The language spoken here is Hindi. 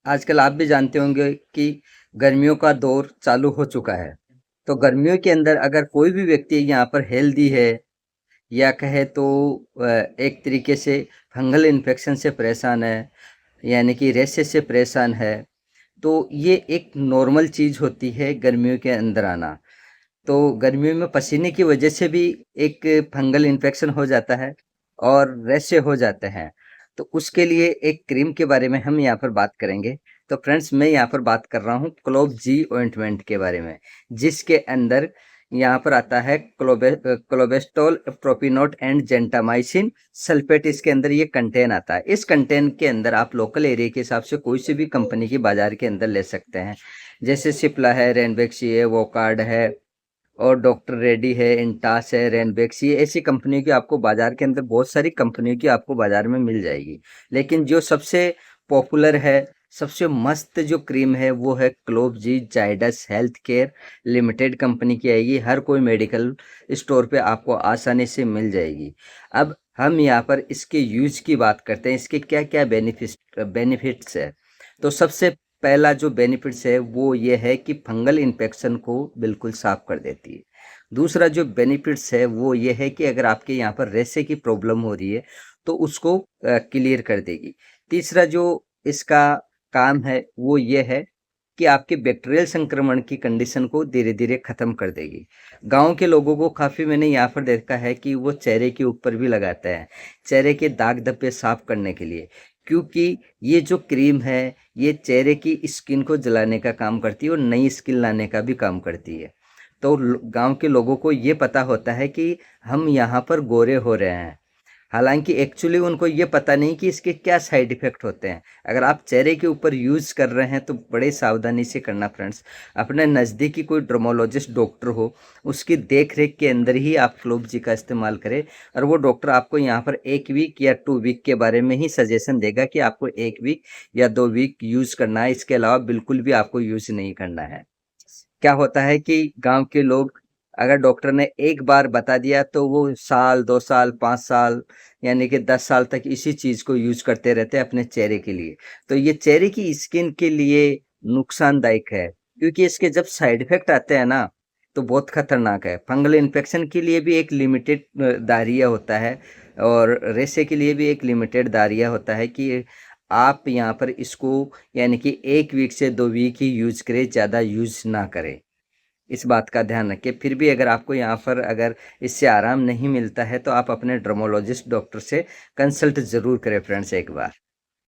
आजकल आप भी जानते होंगे कि गर्मियों का दौर चालू हो चुका है। तो गर्मियों के अंदर अगर कोई भी व्यक्ति यहाँ पर हेल्दी है या कहे तो एक तरीके से फंगल इन्फेक्शन से परेशान है, यानी कि रेशेस से परेशान है, तो ये एक नॉर्मल चीज़ होती है गर्मियों के अंदर आना। तो गर्मियों में पसीने की वजह से भी एक फंगल इन्फेक्शन हो जाता है और रैशे हो जाते हैं। तो उसके लिए एक क्रीम के बारे में हम यहाँ पर बात करेंगे। तो फ्रेंड्स, मैं यहाँ पर बात कर रहा हूँ क्लोव जी ऑइंटमेंट के बारे में, जिसके अंदर यहाँ पर आता है क्लोबेस्टोल, प्रोपिनोट एंड जेंटामाइसिन सल्फेट। इसके अंदर ये कंटेन आता है। इस कंटेन के अंदर आप लोकल एरिया के हिसाब से कोई सी भी कंपनी की बाजार के अंदर ले सकते हैं, जैसे सिप्ला है, रेनबेक्सी है, वोकार्ड है और डॉक्टर रेड्डी है, इंटास है, रेनबेक्स, ये ऐसी कंपनियों की आपको बाजार के अंदर बहुत सारी कंपनियों की आपको बाजार में मिल जाएगी। लेकिन जो सबसे पॉपुलर है, सबसे मस्त जो क्रीम है वो है Clove G Zydus health care limited company की आएगी। हर कोई मेडिकल स्टोर पे आपको आसानी से मिल जाएगी। अब हम यहाँ पर इसके यूज की बात करते हैं, इसके क्या क्या बेनिफिट्स है। तो सबसे पहला जो बेनिफिट्स है वो ये है कि फंगल इन्फेक्शन को बिल्कुल साफ कर देती है। दूसरा जो बेनिफिट्स है वो ये है कि अगर आपके यहाँ पर रेशे की प्रॉब्लम हो रही है तो उसको क्लियर कर देगी। तीसरा जो इसका काम है वो ये है कि आपके बैक्टीरियल संक्रमण की कंडीशन को धीरे धीरे खत्म कर देगी। गांव के लोगों को काफ़ी मैंने यहाँ पर देखा है कि वो चेहरे के ऊपर भी लगाते हैं, चेहरे के दाग धब्बे साफ करने के लिए, क्योंकि ये जो क्रीम है ये चेहरे की स्किन को जलाने का काम करती है और नई स्किन लाने का भी काम करती है। तो गांव के लोगों को ये पता होता है कि हम यहाँ पर गोरे हो रहे हैं, हालांकि एक्चुअली उनको ये पता नहीं कि इसके क्या साइड इफ़ेक्ट होते हैं। अगर आप चेहरे के ऊपर यूज़ कर रहे हैं तो बड़े सावधानी से करना फ्रेंड्स। अपने नज़दीकी कोई डर्मोलॉजिस्ट डॉक्टर हो, उसकी देख रेख के अंदर ही आप क्लोव जी का इस्तेमाल करें, और वो डॉक्टर आपको यहाँ पर 1 वीक या 2 वीक के बारे में ही सजेशन देगा कि आपको 1 वीक या 2 वीक यूज़ करना है। इसके अलावा बिल्कुल भी आपको यूज़ नहीं करना है। क्या होता है कि गांव के लोग, अगर डॉक्टर ने एक बार बता दिया तो वो साल 2 साल 5 साल यानी कि 10 साल तक इसी चीज को यूज करते रहते हैं अपने चेहरे के लिए। तो ये चेहरे की स्किन के लिए नुकसानदायक है, क्योंकि इसके जब साइड इफेक्ट आते हैं ना तो बहुत खतरनाक है। फंगल इन्फेक्शन के लिए भी एक लिमिटेड दायरा होता है, और रेशे के लिए भी एक लिमिटेड दायरा होता है कि आप यहाँ पर इसको यानी कि 1 वीक से 2 वीक ही यूज करें, ज़्यादा यूज ना करें। इस बात का ध्यान रखें। फिर भी अगर आपको यहाँ पर अगर इससे आराम नहीं मिलता है तो आप अपने डर्मोलॉजिस्ट डॉक्टर से कंसल्ट ज़रूर करें फ्रेंड्स एक बार।